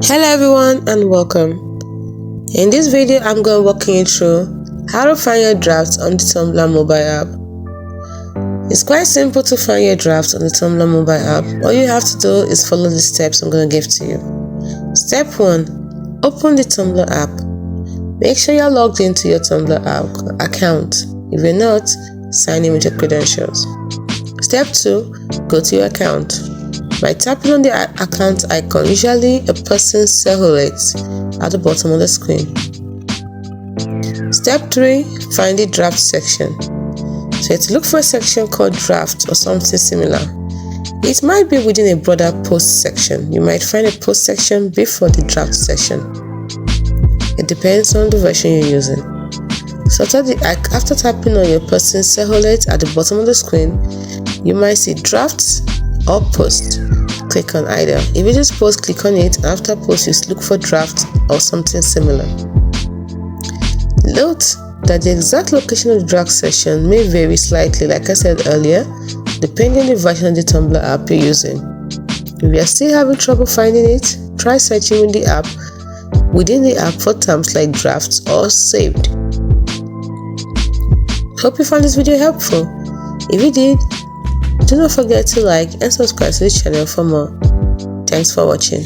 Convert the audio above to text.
Hello everyone and welcome. In this video I'm going to walk you through how to find your drafts on the Tumblr mobile app. It's quite simple to find your drafts on the Tumblr mobile app. All you have to do is follow the steps I'm going to give to you. Step 1. Open the Tumblr app. Make sure you're logged into your Tumblr app account. If you're not, sign in with your credentials. Step 2. Go to your account. By tapping on the account icon, usually a person's silhouette at the bottom of the screen. Step 3. Find the draft section. So to look for a section called draft or something similar. It might be within a broader post section. You might find a post section before the draft section. It depends on the version you're using. So after tapping on your person's silhouette at the bottom of the screen, you might see drafts or post. Click on either. If it is post, click on it, and after post you look for draft or something similar. Note that the exact location of the draft section may vary slightly, like I said earlier, depending on the version of the Tumblr app you're using. If you are still having trouble finding it, try searching within the app for terms like drafts or saved. Hope you found this video helpful. If you did, do not forget to like and subscribe to the channel for more. Thanks for watching.